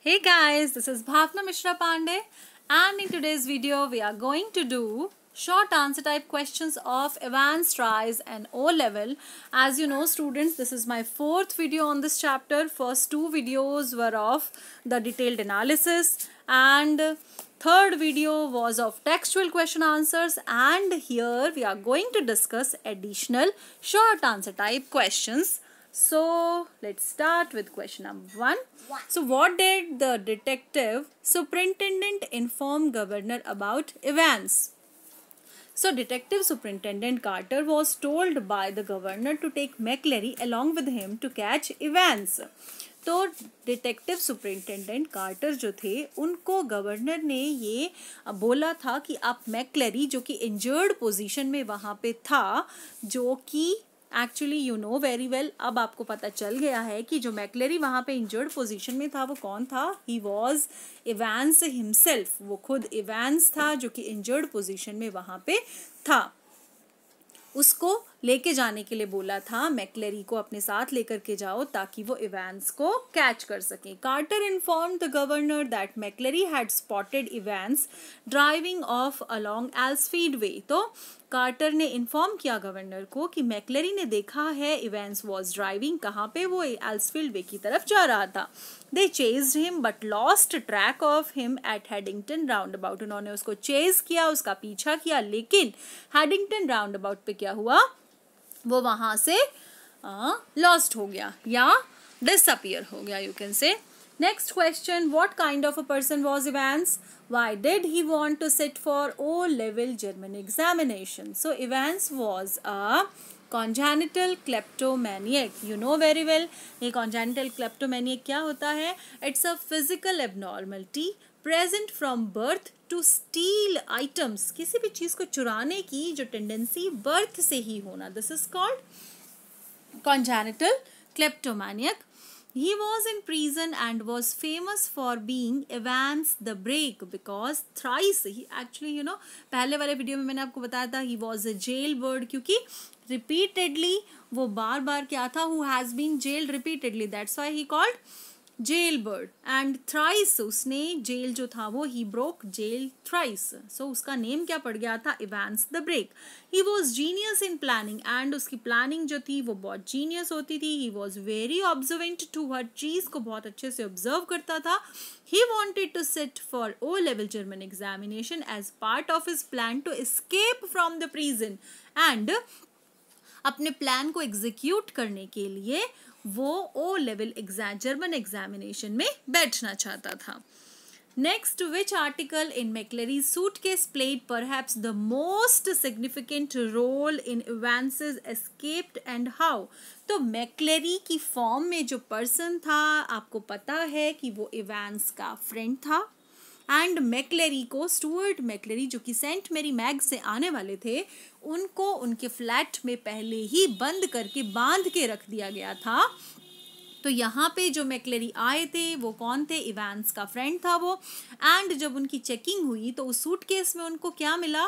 Hey guys, this is Bhavna Mishra Pandey, and in today's video we are going to do short answer type questions of advanced rise and O level. As you know students, this is my fourth video on this chapter. First two videos were of the detailed analysis and third video was of textual question answers, and here we are going to discuss additional short answer type questions. So let's start with question number one. So what did the detective superintendent inform governor about Evans? So Detective Superintendent Carter was told by the governor to take McClary along with him to catch Evans. तो detective superintendent quarter जो थे उनको governor ने ये बोला था कि आप मैक्लेरी जो कि इंजर्ड पोजीशन में वहाँ पे था, जो कि actually you know very well, अब आपको पता चल गया है कि जो मैक्लेरी वहाँ पे इंजर्ड पोजीशन में था वो कौन था. He was Evans himself. वो खुद इवांस था जो कि इंजर्ड पोजीशन में वहाँ पे था. उसको लेके जाने के लिए बोला था, मैक्लेरी को अपने साथ लेकर के जाओ ताकि वो इवांस को कैच कर सके. Carter informed the governor that McLeery had spotted Evans driving off along Elsfield Way. तो कार्टर ने इन्फॉर्म किया गवर्नर को कि मैक्लेरी ने देखा है इवांस वॉज ड्राइविंग, कहाँ पे, वो एल्सफील्ड वे की तरफ जा रहा था. They chased him but lost track of him at Headington roundabout. उन्होंने उसको चेज किया, उसका पीछा किया, लेकिन हेडिंगटन राउंड अबाउट पे क्या हुआ, वो वहां से लॉस्ट हो गया या डिसअपियर हो गया, you can say. Next question, what kind of a person was Evans? Why did he want to sit for O-level German examination? So Evans was a congenital kleptomaniac. You know very well, ये congenital kleptomaniac क्या होता है? It's a physical abnormality present from birth to steal items. किसी भी चीज़ को चुराने की जो टेंडेंसी बर्थ से ही होना, this is called congenital kleptomaniac. He was in prison and was famous for being Evans the Break because thrice he actually पहले वाले वीडियो में मैंने आपको बताया था he was a jailbird, क्योंकि repeatedly वो बार बार क्या था, who has been jailed repeatedly, that's why he called jailbird. and thrice उसने जेल जो था वो he broke jail thrice, so उसका नेम क्या पड़ गया था, Evans the Break. he was genius in planning and उसकी प्लानिंग जो थी वो बहुत जीनियस होती थी. he was very observant to हर चीज़ को बहुत अच्छे से ऑब्जर्व करता था. he wanted to sit for O-level German examination as part of his plan to escape from the prison and अपने प्लान को एग्जीक्यूट करने के लिए वो O-level जर्मन एग्जामिनेशन में बैठना चाहता था. Next, which article in McClary's suitcase played perhaps the most significant role in Evans's escape and how? तो मैक्लेरी की फॉर्म में जो पर्सन था, आपको पता है कि वो इवांस का फ्रेंड था. एंड मैक्लेरी को स्टुअर्ट मैक्लेरी जो कि सेंट मेरी मैग से आने वाले थे, उनको उनके फ्लैट में पहले ही बंद करके बांध के रख दिया गया था. तो यहाँ पे जो मैक्लेरी आए थे वो कौन थे, इवांस का फ्रेंड था वो. एंड जब उनकी चेकिंग हुई तो उस सूटकेस में उनको क्या मिला,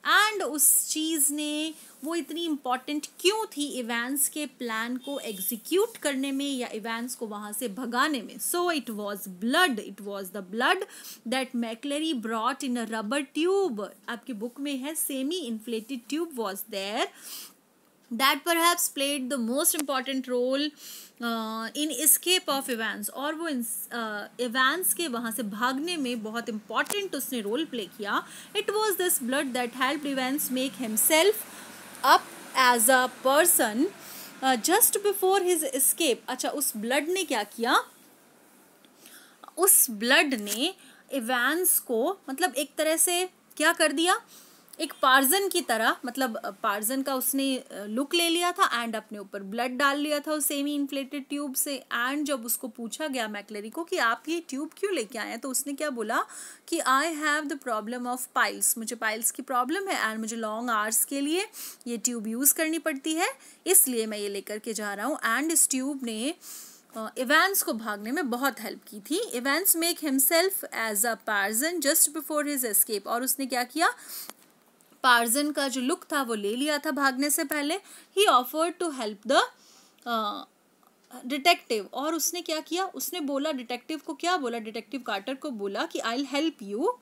एंड उस चीज़ ने वो इतनी इम्पॉर्टेंट क्यों थी इवांस के प्लान को एग्जीक्यूट करने में या इवांस को वहाँ से भगाने में. So it was blood, it was the blood that McLeery brought in a rubber tube. आपकी बुक में है semi inflated tube was there that perhaps played the most important role in escape of Evans. और वो Evans के वहाँ से भागने में बहुत important उसने रोल प्ले किया. It was this blood that helped Evans make himself up as a person just before his escape. अच्छा, उस ब्लड ने क्या किया, उस ब्लड ने इवांस को मतलब एक तरह से क्या कर दिया, एक पार्जन की तरह, मतलब पार्जन का उसने लुक ले लिया था एंड अपने ऊपर ब्लड डाल लिया था उस सेमी इन्फ्लेटेड ट्यूब से. एंड जब उसको पूछा गया मैक्लेरी को कि आप ये ट्यूब क्यों लेके आए हैं, तो उसने क्या बोला कि I have the problem of piles, मुझे पाइल्स की प्रॉब्लम है एंड मुझे लॉन्ग आवर्स के लिए ये ट्यूब यूज़ करनी पड़ती है, इसलिए मैं ये लेकर के जा रहा हूँ. एंड इस ट्यूब ने इवांस को भागने में बहुत हेल्प की थी. Evans make himself as a person just before his escape. और उसने क्या किया, पार्जन का जो लुक था वो ले लिया था भागने से पहले. He offered to help the detective, और उसने क्या किया, उसने बोला डिटेक्टिव को, क्या बोला, डिटेक्टिव कार्टर को बोला कि I will help you.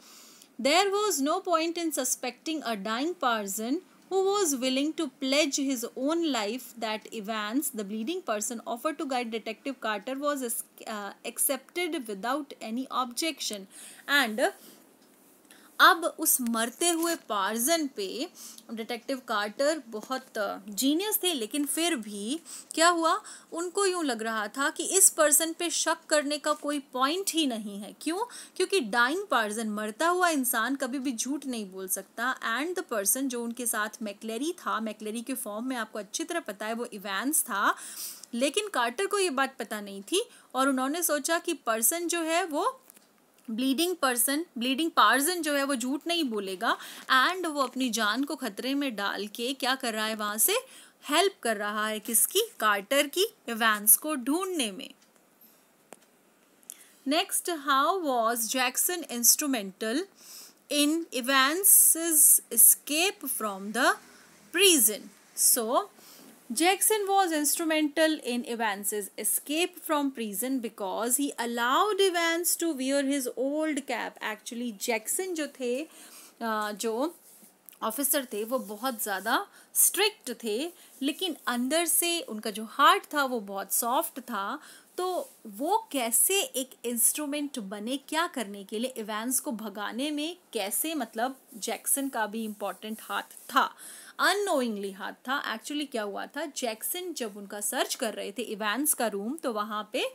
There was no point in suspecting a dying person who was willing to pledge his own life. That Evans, the bleeding person offered to guide Detective Carter, was accepted without any objection. And अब उस मरते हुए pageant पे detective quarter बहुत genius थे, लेकिन फिर भी क्या हुआ, उनको यूं लग रहा था कि इस पर्सन पे शक करने का कोई पॉइंट ही नहीं है. क्यों? क्योंकि डाइंग पर्सन, मरता हुआ इंसान कभी भी झूठ नहीं बोल सकता. एंड द पर्सन जो उनके साथ मैक्लेरी था, मैक्लेरी के फॉर्म में आपको अच्छी तरह पता है वो इवांस था, लेकिन कार्टर को ये बात पता नहीं थी. और उन्होंने सोचा कि पर्सन जो है वो ब्लीडिंग पार्जन जो है वो झूठ नहीं बोलेगा, एंड वो अपनी जान को खतरे में डाल के क्या कर रहा है, वहां से हेल्प कर रहा है, किसकी, कार्टर की, इवांस को ढूंढने में. Next, how was Jackson instrumental in इवांस's escape from the prison? So Jackson was instrumental in Evans's escape from prison because he allowed Evans to wear his old cap. Actually, Jackson जो थे, जो officer थे, वो बहुत ज़्यादा strict थे, लेकिन अंदर से उनका जो हार्ट था वो बहुत सॉफ्ट था. तो वो कैसे एक इंस्ट्रूमेंट बने, क्या करने के लिए, इवांस को भगाने में कैसे, मतलब जैक्सन का भी इम्पोर्टेंट हाथ था, अननोइंगली हाथ था. एक्चुअली क्या हुआ था, जैक्सन जब उनका सर्च कर रहे थे इवांस का रूम, तो वहाँ पे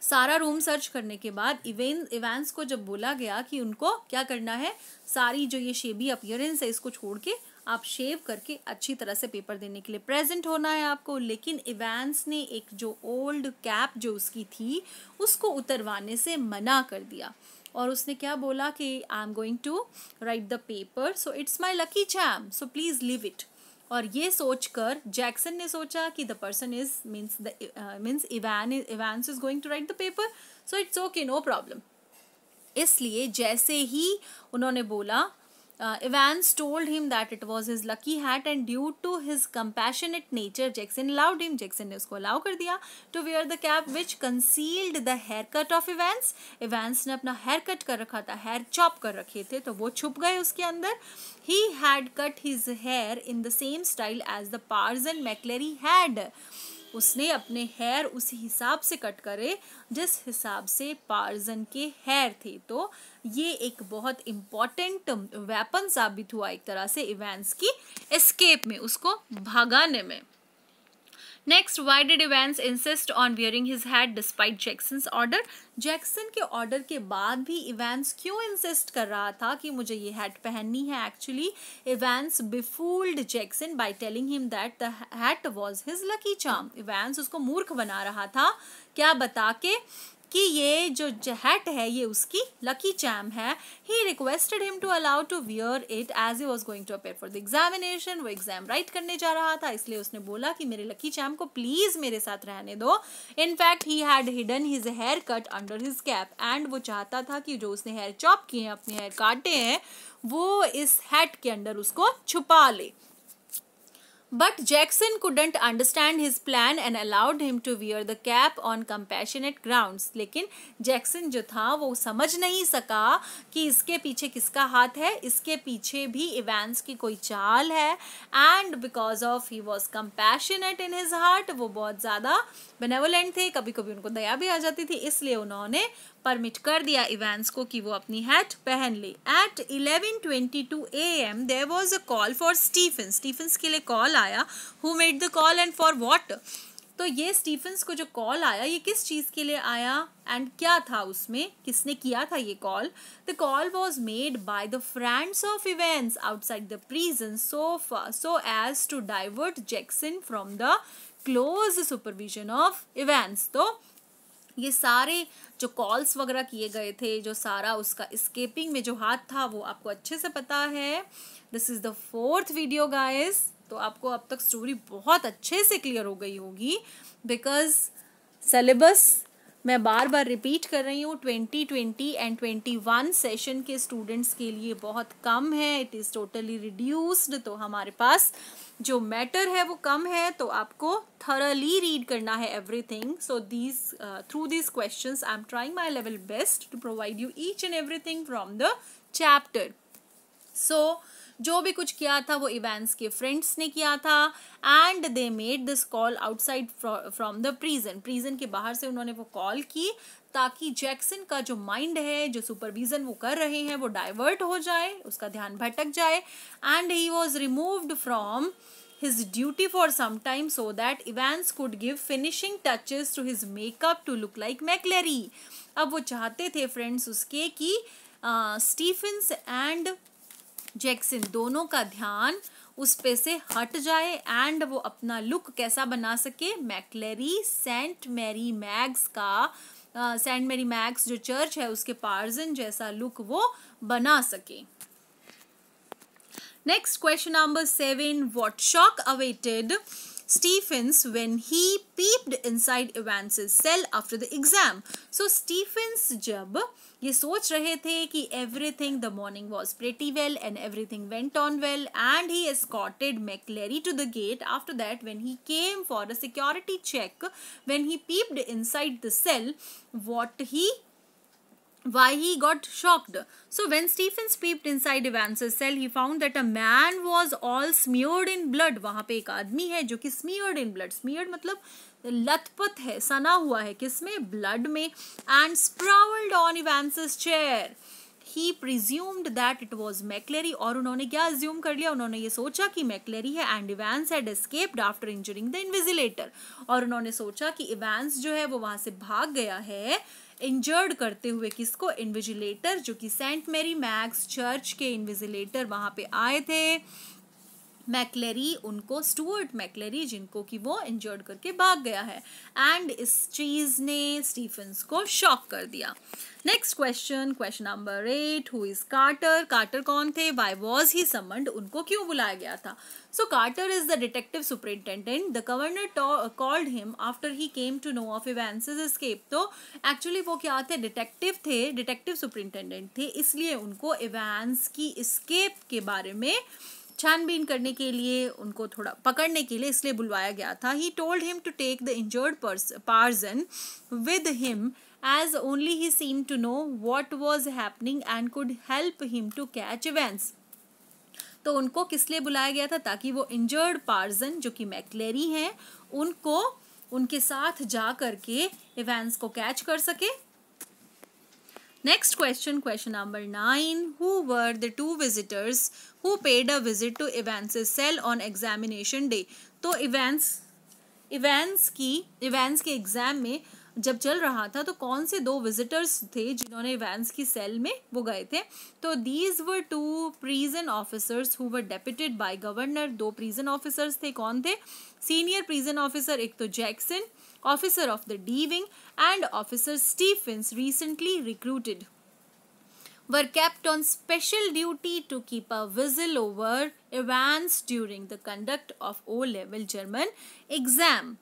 सारा रूम सर्च करने के बाद इवांस को जब बोला गया कि उनको क्या करना है, सारी जो ये शेबी अपीयरेंस है इसको छोड़ के आप शेव करके अच्छी तरह से पेपर देने के लिए प्रेजेंट होना है आपको. लेकिन इवांस ने एक जो ओल्ड कैप जो उसकी थी उसको उतरवाने से मना कर दिया, और उसने क्या बोला कि I am going to write the paper, so it's my lucky charm, so please leave it. और ये सोचकर जैक्सन ने सोचा कि the person is means Evans is going to write the paper, so it's okay, no problem. इसलिए जैसे ही उन्होंने बोला, Evans told him that it was his lucky hat, and due to his compassionate nature, Jackson allowed him. Jackson ने उसको allow कर दिया to wear the cap which concealed the haircut of Evans. Evans ने अपना hair cut कर रखा था, hair chop कर रखे थे, तो वो छुप गए उसके अंदर. He had cut his hair in the same style as the Parson McLeary had. उसने अपने हेयर उसी हिसाब से कट करे जिस हिसाब से पार्जन के हेयर थे. तो ये एक बहुत इम्पॉर्टेंट वेपन साबित हुआ एक तरह से इवांस की एस्केप में, उसको भगाने में. Next, why did Evans insist on wearing his hat despite Jackson's order? Jackson के ऑर्डर के बाद भी इवांस क्यों इंसिस्ट कर रहा था कि मुझे ये हैट पहननी है? Actually Evans befooled Jackson by telling him that the hat was his lucky charm. Evans उसको मूर्ख बना रहा था, क्या बता के कि ये जो हैट है ये उसकी लकी चार्म है. He requested him to allow to wear it as he was going to appear for the examination. वो एग्जाम राइट करने जा रहा था, इसलिए उसने बोला कि मेरे लकी चार्म को प्लीज मेरे साथ रहने दो. In fact he had hidden his hair cut under his cap, and वो चाहता था कि जो उसने हेयर चॉप किए हैं, अपने हेयर काटे हैं, वो इस हैट के अंदर उसको छुपा ले. But Jackson couldn't understand his plan and allowed him to wear the cap on compassionate grounds. लेकिन जैक्सन जो था वो समझ नहीं सका कि इसके पीछे किसका हाथ है, इसके पीछे भी इवांस की कोई चाल है. And because of he was compassionate in his heart, वो बहुत ज़्यादा बेनेवोलेंट थे, कभी कभी उनको दया भी आ जाती थी, इसलिए उन्होंने परमिट कर दिया इवांस को कि वो अपनी हैट पहन ले. At 11:22 AM there was a call for Stephens. Stephens के लिए कॉल आया. Who made the call and for what? तो ये स्टीफन्स को जो कॉल आया, ये किस चीज़ के लिए आया एंड क्या था उसमें, किसने किया था ये call? The call was made by the friends of Evans outside the prison so as to divert Jackson from the close supervision of Evans. तो ये सारे जो कॉल्स वगैरह किए गए थे, जो सारा उसका एस्केपिंग में जो हाथ था, वो आपको अच्छे से पता है. This is the 4th video guys. तो आपको अब तक स्टोरी बहुत अच्छे से क्लियर हो गई होगी, बिकॉज सिलेबस मैं बार बार रिपीट कर रही हूँ, 2020 एंड 21 सेशन के स्टूडेंट्स के लिए बहुत कम है, इट इज़ टोटली रिड्यूस्ड। तो हमारे पास जो मैटर है वो कम है, तो आपको थरली रीड करना है everything. So these through this questions I am trying my level best to provide you each and everything from the chapter. So जो भी कुछ किया था वो इवेंस के फ्रेंड्स ने किया था, and they made this call outside from the prison के बाहर से उन्होंने वो कॉल की, ताकि जैक्सन का जो माइंड है, जो सुपरविजन वो कर रहे हैं, वो डाइवर्ट हो जाए, उसका ध्यान भटक जाए, and he was removed from his duty for some time so that Evans could give finishing touches to his makeup to look like McLary। अब वो चाहते थे फ्रेंड्स उसके कि स्टीफेंस एंड जैक्सन दोनों का ध्यान उस पे से हट जाए, एंड वो अपना लुक कैसा बना सके, मैक्लेरी सेंट मैरी मैग्स का सेंट मैरी मैग्स जो चर्च है उसके पार्जन जैसा लुक वो बना सके। Next, question number 7. What shock awaited Stephens when he peeped inside Evans's cell after the exam? So Stephens जब ये सोच रहे थे कि everything the morning was pretty well and everything went on well, and he escorted McLary to the gate. After that, when he came for a security check, when he peeped inside the cell, why he got shocked? So when Stephens peeped inside Evans's cell, he found that a man was all smeared in blood। वहाँ पे एक आदमी है जो कि smeared in blood, smeared मतलब लथपथ है, सना हुआ है, किसमें, ब्लड में, and sprawled on Evans's chair। He presumed that it was McLary, और उन्होंने क्या assume कर लिया, उन्होंने ये सोचा कि McLary है, and Evans had escaped after injuring the invigilator। और उन्होंने सोचा कि Evans जो है वो वहाँ से भाग गया है इंजर्ड करते हुए, किसको, इन्विजिलेटर, जो कि सेंट मैरी मैग्स चर्च के इन्विजिलेटर वहाँ पे आए थे, मैक्लेरी उनको, स्टुअर्ट मैक्लेरी जिनको कि वो इंजर्ड करके भाग गया है, एंड इस चीज़ ने स्टीफेंस को शॉक कर दिया। Next question, question number 8, who is Carter? Carter कौन थे? Why was he summoned? उनको क्यों बुलाया गया था? So Carter is the detective superintendent. The governor called him after he came to know of Evans's escape. तो एक्चुअली वो क्या थे, डिटेक्टिव थे, डिटेक्टिव सुपरिटेंडेंट थे, इसलिए उनको इवेंस की एस्केप के बारे में छानबीन करने के लिए, उनको थोड़ा पकड़ने के लिए इसलिए बुलवाया गया था। He told him to take the injured person with him as only he seemed to know what was happening and could help him to catch Evans। तो उनको किस लिए बुलाया गया था? ताकि वो इंजर्ड पर्सन जो कि मैक्लेरी हैं उनको उनके साथ जा करके इवेंस को कैच कर सके। Next question, question number 9. Who were the two visitors who paid a visit to Evans's cell on examination day? तो इवेंस के एग्जाम में जब चल रहा था तो कौन से दो विजिटर्स थे जिन्होंने इवेंस की सेल में वो गए थे? तो these were two prison officers who were deputed by governor. दो प्रिजन ऑफिसर्स थे, कौन थे? सीनियर प्रिजन ऑफिसर एक तो Jackson, officer of the D wing, and officer Stephens recently recruited, were kept on special duty to keep a vigil over Evans during the conduct of O-level German exam।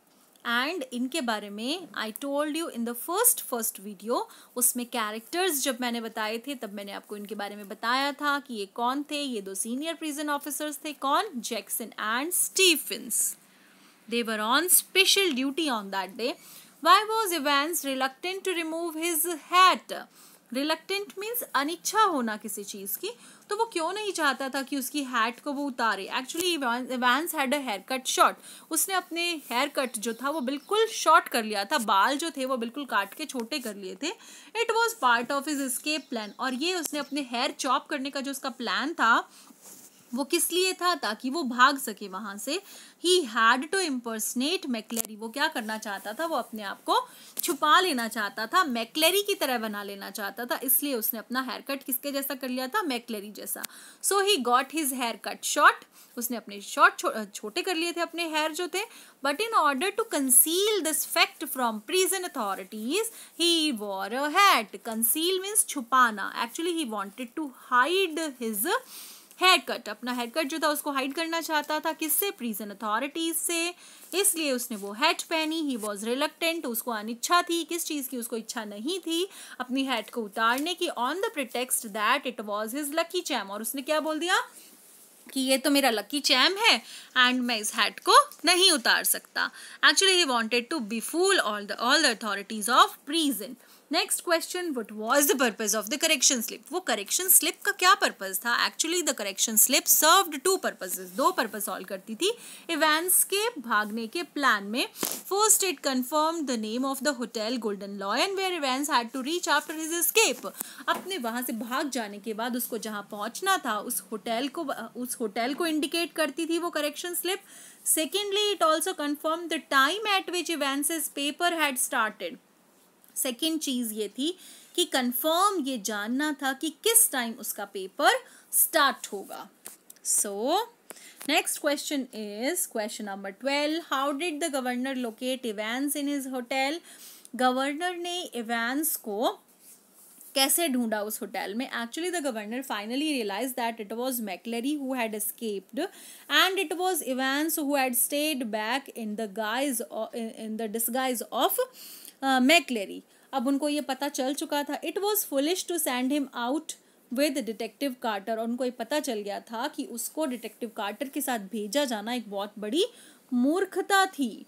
And इनके बारे में I told you in the first video, उसमें characters जब मैंने बताए थे तब मैंने आपको इनके बारे में बताया था कि ये कौन थे। ये दो सीनियर प्रिजन ऑफिसर्स थे, कौन? Jackson and Stephens. They were on special duty on that day. Why was Evans reluctant to remove his hat? Reluctant means अनिच्छा होना किसी चीज़ की, तो वो क्यों नहीं चाहता था कि उसकी हैट को वो उतारे? Actually Evans had a hair cut short. उसने अपने हेयर कट जो था वो बिल्कुल शॉर्ट कर लिया था, बाल जो थे वो बिल्कुल काट के छोटे कर लिए थे। It was part of his escape plan. और ये उसने अपने हेयर चॉप करने का जो उसका प्लान था वो किस लिए था? ताकि वो भाग सके वहां से। He had to impersonate McLeery. वो क्या करना चाहता था? वो अपने आप को छुपा लेना चाहता था, मैक्लेरी की तरह बना लेना चाहता था, इसलिए उसने अपना हेयर कट किसके जैसा कर लिया था? मैक्लेरी जैसा। So he got his hair cut short. उसने अपने शॉर्ट छोटे कर लिए थे अपने हेयर जो थे। But in order to conceal this fact from prison authorities he wore a hat. Conceal means छुपाना। Actually he wanted to hide his hair cut, अपना हेयर कट जो था उसको हाइड करना चाहता था, किससे? प्रिजन अथॉरिटीज से, इसलिए उसने वो हैट पहनी। ही वॉज रिलक्टेंट, उसको अनिच्छा थी, किस चीज़ की उसको इच्छा नहीं थी? अपनी हैट को उतारने की, on the pretext that it was his lucky charm, और उसने क्या बोल दिया कि ये तो मेरा लकी चैम है एंड मैं इस हैट को नहीं उतार सकता। Actually he wanted to befool all the authorities of prison. Next question, what was the purpose of the correction slip? वो करेक्शन स्लिप का क्या पर्पस था? Actually the correction slip served two purposes, दो purpose solve करती थी Evans के भागने के प्लान में। First, it confirm the name of the hotel Golden Lion where Evans had to reach after his escape. अपने वहां से भाग जाने के बाद उसको जहां पहुंचना था उस होटल को इंडिकेट करती थी वो correction slip. Secondly, it also confirm the time eight which Evans paper had started. Second चीज ये थी कि कंफर्म ये जानना था कि किस टाइम उसका पेपर स्टार्ट होगा। So next question is question number 12, how did the governor locate Evans in his hotel? Governor ने इवेंस को कैसे ढूंढा उस होटल में? Actually the governor finally realise that it was McLeery who had escaped and it was Evans who had stayed back in the disguise of McLeery. अब उनको ये पता चल चुका था, it was foolish to send him out with detective quarter, और उनको ये पता चल गया था कि उसको डिटेक्टिव कार्टर के साथ भेजा जाना एक बहुत बड़ी मूर्खता थी।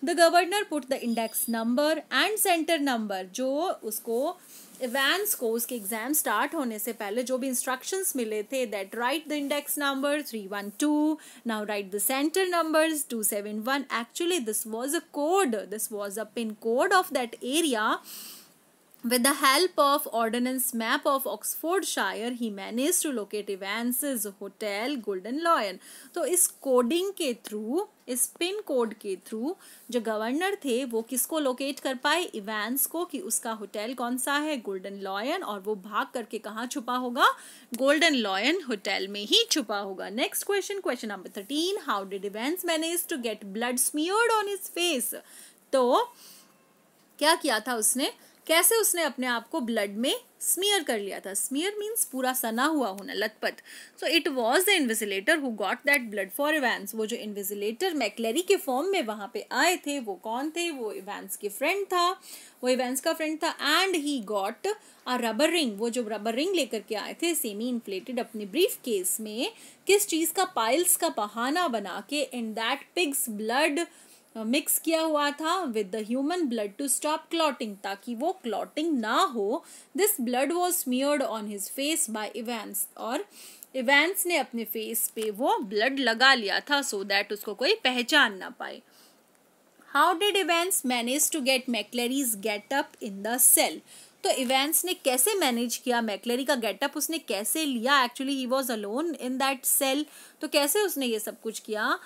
The governor put the index number and centre number, जो उसको इवेंस को उसके एग्जाम स्टार्ट होने से पहले जो भी इंस्ट्रक्शंस मिले थे, that right the index number 312, now right the centre numbers 271. Actually this was a code, this was a pin code of that area. With the help of ordnance map of Oxfordshire, he managed to locate Evans's hotel Golden Lion. तो इस coding के through, इस pin code के through जो governor थे वो किसको locate कर पाए? इवेंस को, कि उसका होटल कौन सा है? गोल्डन लॉयन, और वो भाग करके कहाँ छुपा होगा? गोल्डन लॉयन होटल में ही छुपा होगा। Next question, question number 13, how did Evans manage to get blood smeared on his face? तो क्या किया था उसने, कैसे उसने अपने आप को ब्लड में स्मीयर कर लिया था? स्मीयर मीन्स पूरा सना हुआ होना, लथपथ। सो it was the invigilator who got that blood for Evans. वो जो इन्विजिलेटर मैक्लेरी के फॉर्म में वहां पे आए थे वो कौन थे? वो इवेंस के फ्रेंड था, वो इवेंस का फ्रेंड था। And he got a rubber ring, वो जो रबर रिंग लेकर के आए थे सेमी इन्फ्लेटेड अपने ब्रीफ केस में, किस चीज का? पाइल्स का बहाना बना के इन दैट पिग्स ब्लड मिक्स किया हुआ था with the human blood to stop clotting, ताकि वो क्लॉटिंग ना हो। This blood was smeared on his face by Evans, और इवेंस ने अपने फेस पे वो ब्लड लगा लिया था सो दैट उसको कोई पहचान ना पाए। How did Evans manage to get McLeery's getup in the cell? तो इवेंस ने कैसे मैनेज किया मैक्लेरी का गेटअप, उसने कैसे लिया? Actually he was alone in that cell, तो कैसे उसने ये सब कुछ किया?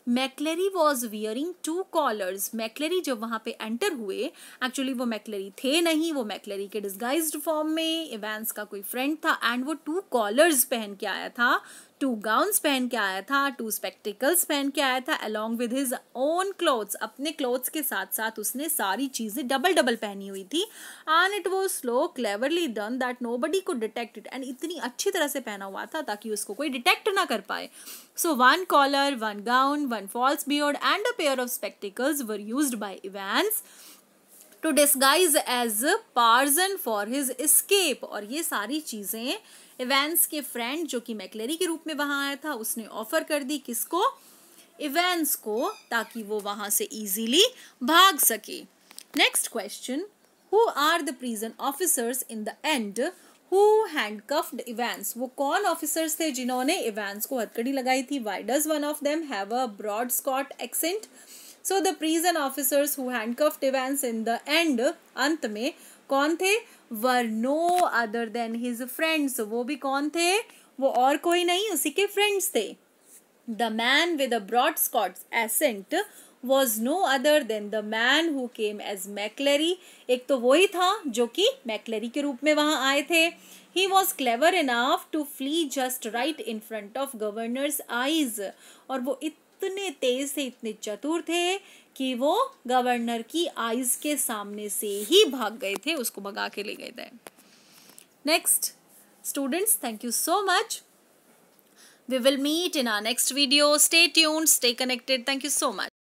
McLeery was wearing 2 collars. McLeery जब वहां पे एंटर हुए, एक्चुअली वो मैक्लेरी थे नहीं, वो मैक्लेरी के डिस्गाइज्ड फॉर्म में इवेंस का कोई फ्रेंड था, एंड वो 2 कॉलर्स पहन के आया था, 2 गाउन्स पहन के आया था, 2 स्पेक्टिकल्स पहन के आया था, along with his own clothes. अपने क्लोथ्स के साथ साथ उसने सारी चीजें डबल डबल पहनी हुई थी। And it was slow cleverly done that nobody could detect it, and इतनी अच्छी तरह से पहना हुआ था ताकि उसको कोई डिटेक्ट ना कर पाए। So 1 collar, 1 gown, 1 false beard and a pair of spectacles were used by Evans to disguise as Parson for his escape. और ये सारी चीजें इवेंस के फ्रेंड जो कि मैक्लेरी के रूप में वहां आया था उसने ऑफर कर दी, किसको? इवेंस को, ताकि वो वहां से इजीली भाग सके। Next question, who are the prison officers in the end Who handcuffed Evans? वो कौन ऑफिसर्स थे जिन्होंने इवेंस को हथकड़ी लगाई थी? Why does one of them have a broad Scot accent? So the prison officers who handcuffed Evans in the end, अंत में कौन थे? Were no other than his friends. वो भी कौन थे? वो और कोई नहीं, उसी के फ्रेंड्स थे। The man with a broad Scots accent was no other than the man who came as मैक्लेरी। एक तो वही था जो कि मैक्लेरी के रूप में वहां आए थे। He was clever enough to flee just right in front of governor's eyes, और वो इतने तेज थे, इतने चतुर थे कि वो गवर्नर की आईज के सामने से ही भाग गए थे, उसको भगा के ले गए थे। Next students, thank you so much. We will meet in our next video. Stay tuned, stay connected. Thank you so much.